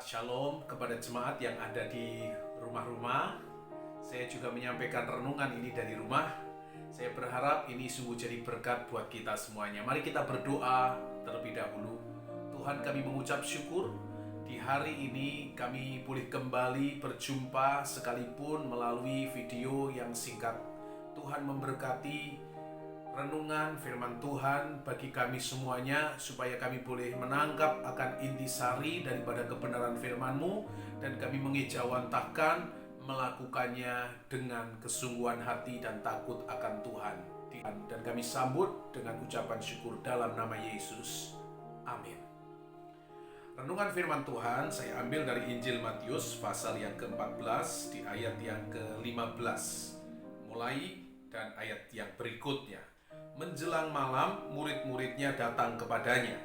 Shalom kepada jemaat yang ada di rumah-rumah. Saya juga menyampaikan renungan ini dari rumah. Saya berharap ini sungguh jadi berkat buat kita semuanya. Mari kita berdoa terlebih dahulu. Tuhan, kami mengucap syukur di hari ini kami boleh kembali berjumpa sekalipun melalui video yang singkat. Tuhan memberkati renungan firman Tuhan bagi kami semuanya, supaya kami boleh menangkap akan intisari daripada kebenaran firman-Mu, dan kami mengejawantahkan melakukannya dengan kesungguhan hati dan takut akan Tuhan. Dan kami sambut dengan ucapan syukur dalam nama Yesus. Amin. Renungan firman Tuhan saya ambil dari Injil Matius pasal yang ke-14 di ayat yang ke-15 mulai, dan ayat yang berikutnya. Menjelang malam, murid-muridnya datang kepadanya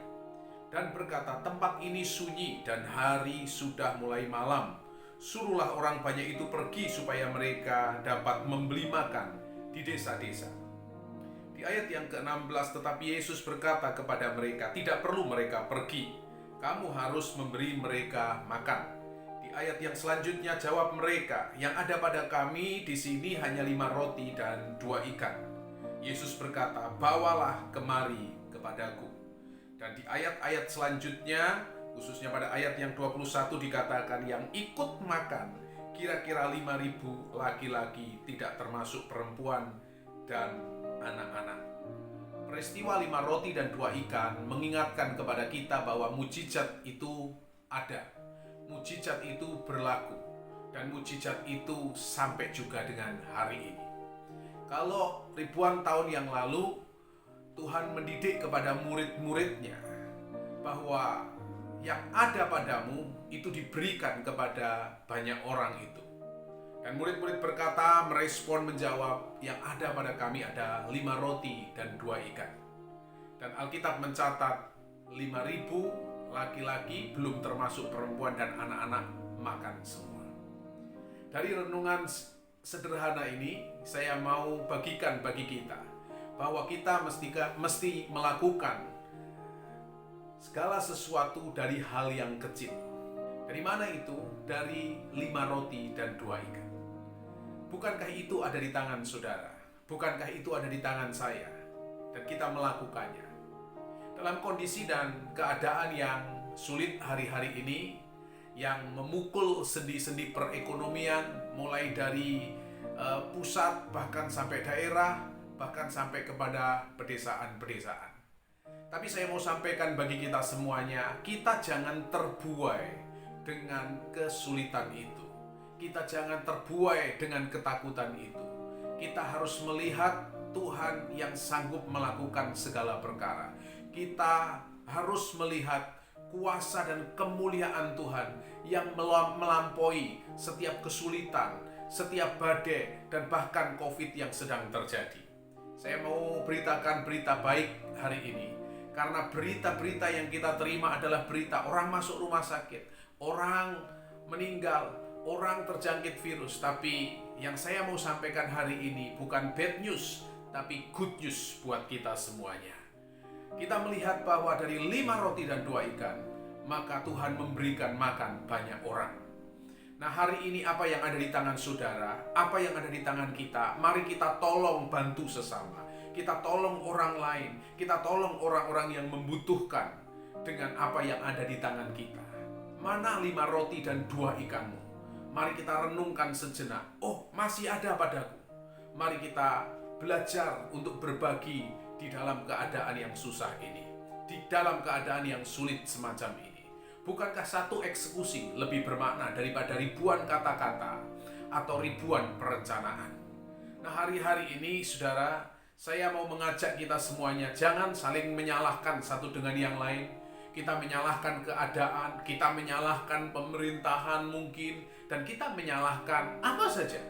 dan berkata, "Tempat ini sunyi dan hari sudah mulai malam. Suruhlah orang banyak itu pergi supaya mereka dapat membeli makan di desa-desa." Di ayat yang ke-16, tetapi Yesus berkata kepada mereka, "Tidak perlu mereka pergi. Kamu harus memberi mereka makan." Di ayat yang selanjutnya jawab mereka, "Yang ada pada kami di sini hanya 5 roti dan 2 ikan." Yesus berkata, "Bawalah kemari kepadaku." Dan di ayat-ayat selanjutnya, khususnya pada ayat yang 21 dikatakan yang ikut makan kira-kira 5.000 laki-laki, tidak termasuk perempuan dan anak-anak. Peristiwa 5 roti dan 2 ikan mengingatkan kepada kita bahwa mukjizat itu ada. Mukjizat itu berlaku, dan mukjizat itu sampai juga dengan hari ini. Kalau ribuan tahun yang lalu Tuhan mendidik kepada murid-muridnya bahwa yang ada padamu itu diberikan kepada banyak orang itu. Dan murid-murid berkata, merespon, menjawab, "Yang ada pada kami ada 5 roti dan 2 ikan." Dan Alkitab mencatat 5.000 laki-laki, belum termasuk perempuan dan anak-anak, makan semua. Dari renungan sederhana ini, saya mau bagikan bagi kita bahwa kita mesti melakukan segala sesuatu dari hal yang kecil. Dari mana itu? Dari 5 roti dan 2 ikan. Bukankah itu ada di tangan saudara? Bukankah itu ada di tangan saya? Dan kita melakukannya. Dalam kondisi dan keadaan yang sulit hari-hari ini, yang memukul sendi-sendi perekonomian, mulai dari pusat bahkan sampai daerah, bahkan sampai kepada pedesaan-pedesaan. Tapi saya mau sampaikan bagi kita semuanya, kita jangan terbuai dengan kesulitan itu. Kita jangan terbuai dengan ketakutan itu. Kita harus melihat Tuhan yang sanggup melakukan segala perkara. Kita harus melihat kuasa dan kemuliaan Tuhan yang melampaui setiap kesulitan, setiap badai, dan bahkan COVID yang sedang terjadi. Saya mau beritakan berita baik hari ini, karena berita-berita yang kita terima adalah berita orang masuk rumah sakit, orang meninggal, orang terjangkit virus. Tapi yang saya mau sampaikan hari ini bukan bad news, tapi good news buat kita semuanya. Kita melihat bahwa dari 5 roti dan 2 ikan, maka Tuhan memberikan makan banyak orang. Nah, hari ini apa yang ada di tangan saudara, apa yang ada di tangan kita, mari kita tolong bantu sesama. Kita tolong orang lain, kita tolong orang-orang yang membutuhkan dengan apa yang ada di tangan kita. Mana 5 roti dan 2 ikanmu? Mari kita renungkan sejenak. Oh, masih ada padaku. Mari kita belajar untuk berbagi di dalam keadaan yang susah ini, di dalam keadaan yang sulit semacam ini. Bukankah satu eksekusi lebih bermakna daripada ribuan kata-kata atau ribuan perencanaan? Nah, hari-hari ini, saudara, saya mau mengajak kita semuanya, jangan saling menyalahkan satu dengan yang lain. Kita menyalahkan keadaan, kita menyalahkan pemerintahan mungkin, dan kita menyalahkan apa saja.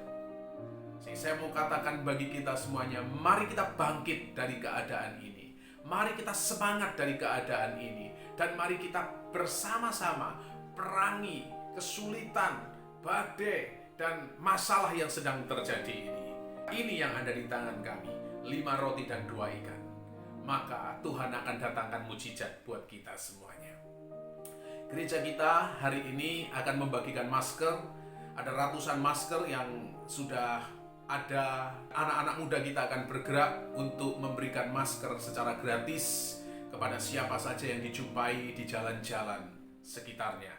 Saya mau katakan bagi kita semuanya, mari kita bangkit dari keadaan ini. Mari kita semangat dari keadaan ini. Dan mari kita bersama-sama perangi kesulitan, badai, dan masalah yang sedang terjadi ini. Ini yang ada di tangan kami, 5 roti dan 2 ikan. Maka Tuhan akan datangkan mukjizat buat kita semuanya. Gereja kita hari ini akan membagikan masker. Ada ratusan masker yang sudah ada. Anak-anak muda kita akan bergerak untuk memberikan masker secara gratis kepada siapa saja yang dijumpai di jalan-jalan sekitarnya.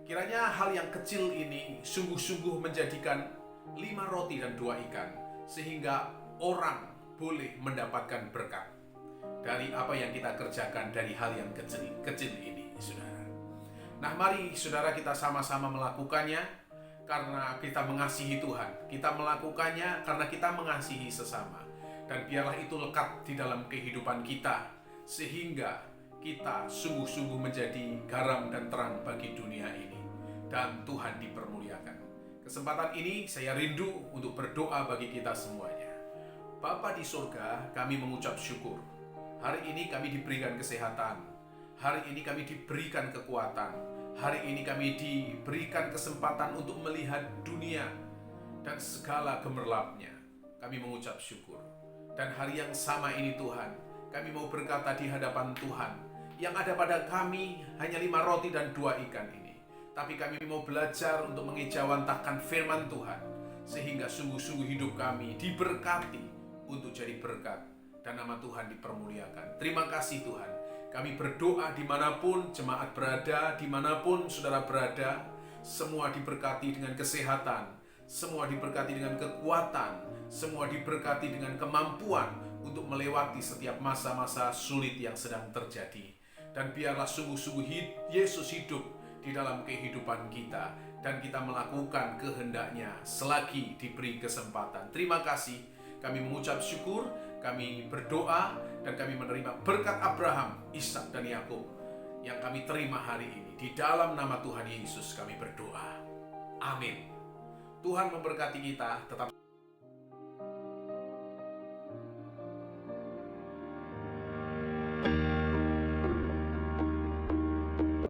Kiranya hal yang kecil ini sungguh-sungguh menjadikan 5 roti dan 2 ikan, sehingga orang boleh mendapatkan berkat dari apa yang kita kerjakan dari hal yang kecil ini, saudara. Nah, mari saudara kita sama-sama melakukannya karena kita mengasihi Tuhan. Kita melakukannya karena kita mengasihi sesama. Dan biarlah itu lekat di dalam kehidupan kita, sehingga kita sungguh-sungguh menjadi garam dan terang bagi dunia ini. Dan Tuhan dipermuliakan. Kesempatan ini saya rindu untuk berdoa bagi kita semuanya. Bapa di surga, kami mengucap syukur. Hari ini kami diberikan kesehatan. Hari ini kami diberikan kekuatan. Hari ini kami diberikan kesempatan untuk melihat dunia dan segala gemerlapnya. Kami mengucap syukur. Dan hari yang sama ini Tuhan, kami mau berkata di hadapan Tuhan, yang ada pada kami hanya 5 roti dan 2 ikan ini. Tapi kami mau belajar untuk mengejawantahkan firman Tuhan, sehingga sungguh-sungguh hidup kami diberkati untuk jadi berkat, dan nama Tuhan dipermuliakan. Terima kasih Tuhan. Kami berdoa dimanapun jemaat berada, dimanapun saudara berada, semua diberkati dengan kesehatan, semua diberkati dengan kekuatan, semua diberkati dengan kemampuan untuk melewati setiap masa-masa sulit yang sedang terjadi. Dan biarlah sungguh-sungguh Yesus hidup di dalam kehidupan kita, dan kita melakukan kehendaknya selagi diberi kesempatan. Terima kasih, kami mengucap syukur, kami berdoa, dan kami menerima berkat Abraham, Ishak, dan Yakub yang kami terima hari ini. Di dalam nama Tuhan Yesus kami berdoa. Amin. Tuhan memberkati kita. Tetap